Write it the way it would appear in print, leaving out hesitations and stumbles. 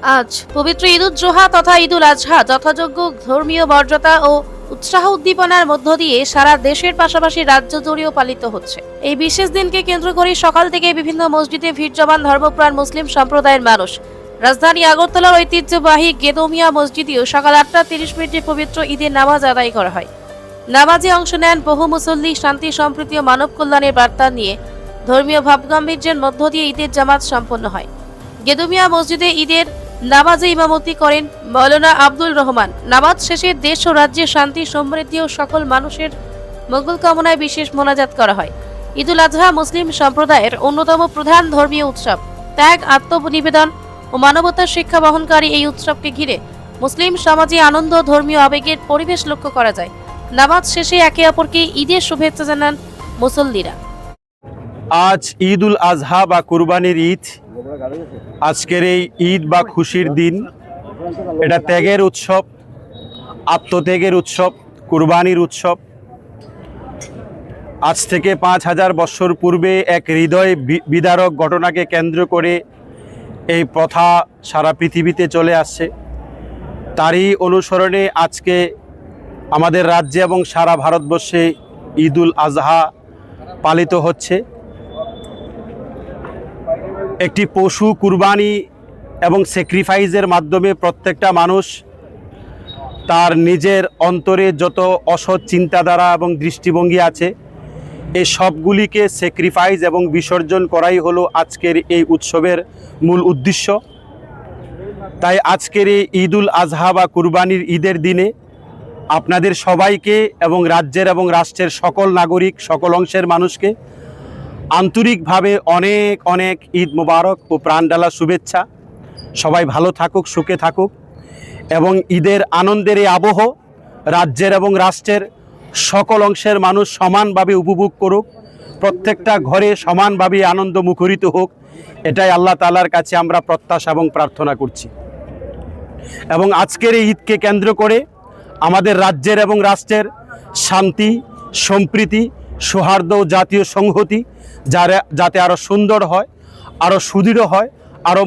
আজ পবিত্র ঈদ উজ জোহা তথা ঈদ উল আজহা যথাযোগ্য ধর্মীয় মর্যাদা ও উৎসাহ উদ্দীপনার মধ্য দিয়ে সারা দেশের পাশাপাশি রাজ্য জুড়েও পালিত হচ্ছে। এই বিশেষ দিনকে কেন্দ্র করে সকাল থেকে বিভিন্ন মসজিদে ভিড় জমান ধর্মপ্রাণ মুসলিম সম্প্রদায়ের মানুষ। রাজধানী আগরতলার ঐতিহ্যবাহী গেদমিয়া মসজিদেও সকাল 8:30 পবিত্র ঈদের নামাজ আদায় করা হয়। নামাজে অংশ নেন বহু মুসল্লি। শান্তি, সম্প্রীতি ও মানব কল্যাণের বার্তা নিয়ে ধর্মীয় ভাবগাম্ভীর্যের মধ্য দিয়ে ঈদের জামাত সম্পন্ন হয়। গেদমিয়া মসজিদে ঈদের নামাজে ইমামতি করেন মৌলানা আব্দুল রহমান। নামাজ শেষে দেশ ও রাজ্যের শান্তি, সমৃদ্ধি ও সকল মানুষের মঙ্গল কামনায় বিশেষ মোনাজাত করা হয়। ঈদ উল আজহা মুসলিম সম্প্রদায়ের অন্যতম প্রধান ধর্মীয় উৎসব। ত্যাগ, আত্মনিবেদন ও মানবতার শিক্ষা বহনকারী এই উৎসবকে ঘিরে মুসলিম সমাজে আনন্দ, ধর্মীয় আবেগের পরিবেশ লক্ষ্য করা যায়। নামাজ শেষে একে অপরকে ঈদের শুভেচ্ছা জানান মুসল্লিরা। আজ ঈদ উল আজহা বা কুরবানির ঈদ। আজকের এই ঈদ বা খুশির দিন, এটা ত্যাগের উৎসব, আত্মত্যাগের উৎসব, কুরবানির উৎসব। আজ থেকে 5000 বছর পূর্বে এক হৃদয় বিদারক ঘটনাকে কেন্দ্র করে এই প্রথা সারা পৃথিবীতে চলে আসছে। তারই অনুসরণে আজকে আমাদের রাজ্যে এবং সারা ভারতবর্ষে ঈদ উল আজহা পালিত হচ্ছে। একটি পশু কুরবানি এবং স্যাক্রিফাইসের মাধ্যমে প্রত্যেকটা মানুষ তার নিজের অন্তরে যত অসৎ চিন্তাধারা এবং দৃষ্টিভঙ্গি আছে, এই সবগুলিকে স্যাক্রিফাইস এবং বিসর্জন করাই হলো আজকের এই উৎসবের মূল উদ্দেশ্য। তাই আজকের এই ঈদ উল আজহা বা কুরবানির ঈদের দিনে আপনাদের সবাইকে এবং রাজ্যের এবং রাষ্ট্রের সকল নাগরিক, সকল অংশের মানুষকে আন্তরিকভাবে অনেক অনেক ঈদ মোবারক ও প্রাণডালা শুভেচ্ছা। সবাই ভালো থাকুক, সুখে থাকুক এবং ঈদের আনন্দের এই আবহ রাজ্যের এবং রাষ্ট্রের সকল অংশের মানুষ সমানভাবে উপভোগ করুক, প্রত্যেকটা ঘরে সমানভাবে আনন্দ মুখরিত হোক, এটাই আল্লাহ তাআলার কাছে আমরা প্রত্যাশা এবং প্রার্থনা করছি। এবং আজকের এই ঈদকে কেন্দ্র করে আমাদের রাজ্যের এবং রাষ্ট্রের শান্তি, সম্প্রীতি, সৌহার্দ্য ও জাতীয় সংহতি যাতে আরও সুন্দর হয়, আরও সুদৃঢ় হয়, আরও